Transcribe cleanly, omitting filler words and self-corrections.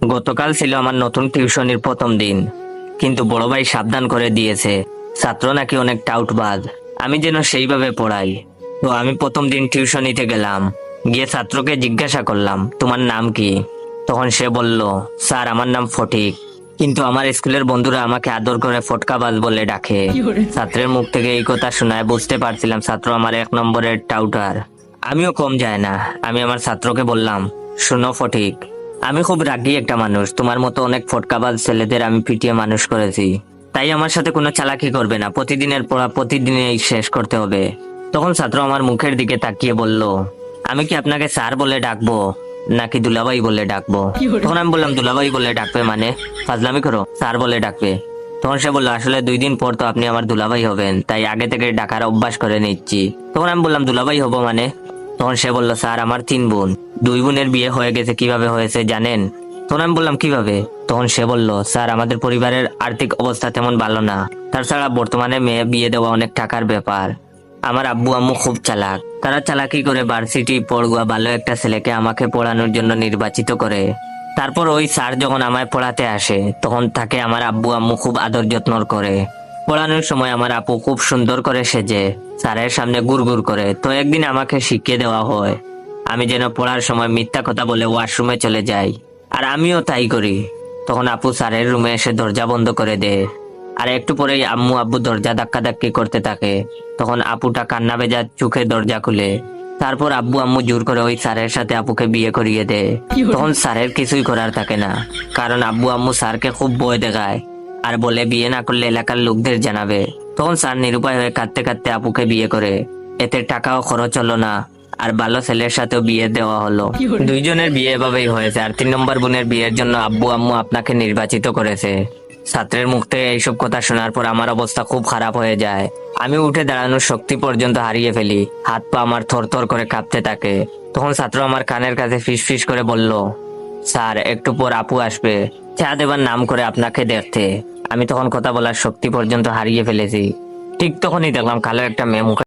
গতকাল ছিল আমার নতুন টিউশনির প্রথম দিন, কিন্তু বড় ভাই সাবধান করে দিয়েছে ছাত্র নাকি অনেক টাউটবাজ, আমি যেন সেইভাবে পড়াই। তো আমি প্রথম দিন টিউশনিতে গেলাম, গিয়ে ছাত্রকে জিজ্ঞাসা করলাম, তোমার নাম কি? তখন সে বলল, স্যার আমার নাম ফটিক, কিন্তু আমার স্কুলের বন্ধুরা আমাকে আদর করে ফটকাবাজ বলে ডাকে। ছাত্রের মুখ থেকে এই কথা শোনায় বুঝতে পারছিলাম ছাত্র আমার 1 নম্বরের টাউটার। আমিও কম যায় না। আমি আমার ছাত্রকে বললাম, শোনো ফটিক, আমি খুব রাগী একটা মানুষ, তোমার মতো অনেক ফটকাবাজ ছেলেদের আমি পিটিয়ে মানুষ করেছি, তাই আমার সাথে কোনো চালাকি করবে না, প্রতিদিনের পড়া প্রতিদিনই শেষ করতে হবে। তখন ছাত্র আমার মুখের দিকে তাকিয়ে বলল, আমি কি আপনাকে স্যার বলে ডাকবো নাকি দুলাভাই বলে ডাকবো? তখন আমি বললাম, দুলাভাই বলে ডাকবে মানে? ফাজলামি করো, স্যার বলে ডাকবে। তখন সে বললো, আসলে 2 দিন পর তো আপনি আমার দুলাভাই হবেন, তাই আগে থেকে ডাকার অভ্যাস করে নিচ্ছি। তখন আমি বললাম, দুলাভাই হবো মানে? তখন সে বলল, স্যার আমার 3 বোন, 2 বোনের বিয়ে হয়ে গেছে, কিভাবে হয়েছে জানেন? তখন আমি বললাম, কিভাবে? তখন সে বলল, স্যার আমাদের পরিবারের আর্থিক অবস্থা তেমন ভালো না, তাছাড়া বর্তমানে মেয়ে বিয়ে দেওয়া অনেক টাকার ব্যাপার। আমার আব্বু আম্মু খুব চালাক, তারা চালাকি করে ভার্সিটি পড়ুয়া ভালো একটা ছেলেকে আমাকে পড়ানোর জন্য নির্বাচিত করে। তারপর ওই স্যার যখন আমায় পড়াতে আসে, তখন তাকে আমার আব্বু আম্মু খুব আদর যত্ন করে। পড়ানোর সময় আমার আপু খুব সুন্দর করে সেজে স্যারের সামনে গুড়গুড় করে। তো একদিন আমাকে শিখিয়ে দেওয়া হয় আমি যেন পড়ার সময় মিথ্যা কথা বলে ওয়াশরুমে চলে যাই, আর আমিও তাই করি। তখন আপু স্যারের রুমে এসে দরজা বন্ধ করে দেয়, আর একটু পরেই আম্মু আব্বু দরজা ধাক্কাধাক্কি করতে থাকে। তখন আপুটা কান্না ভেজা চোখে দরজা খুলে। তারপর আব্বু আম্মু জোর করে ওই স্যারের সাথে আপুকে বিয়ে করিয়ে দেয়। তখন স্যারের কিছুই করার থাকে না, কারণ আব্বু আম্মু স্যারকে খুব ভয় দেখায় আর বলে বিয়ে না করলে এলাকার লোকদের জানাবে। তখন স্যার নিরুপায় হয়ে কাঁদতে কাঁদতে আপুকে বিয়ে করে। এতে টাকাও খরচ হলো না, আর ভালো ছেলের সাথেও বিয়ে দেওয়া হলো। 2 জনের বিয়ে এভাবেই হয়েছে, আর 3 নম্বর বোনের বিয়ের জন্য আব্বু আম্মু আপনাকে নির্বাচিত করেছে। ছাত্রের মুখ থেকে এইসব কথা শোনার পর আমার অবস্থা খুব খারাপ হয়ে যায়। আমি উঠে দাঁড়ানোর শক্তি পর্যন্ত হারিয়ে ফেলি, হাত পা আমার থরথর করে কাঁপতে থাকে। তখন ছাত্র আমার কানের কাছে ফিস ফিস করে বলল, স্যার একটু পর আপু আসবে চা দেবার নাম করে আপনাকে দেখতে। আমি তখন কথা বলার শক্তি পর্যন্ত হারিয়ে ফেলেছি। ঠিক তখনই দেখলাম কালো একটা মেয়ে মুখে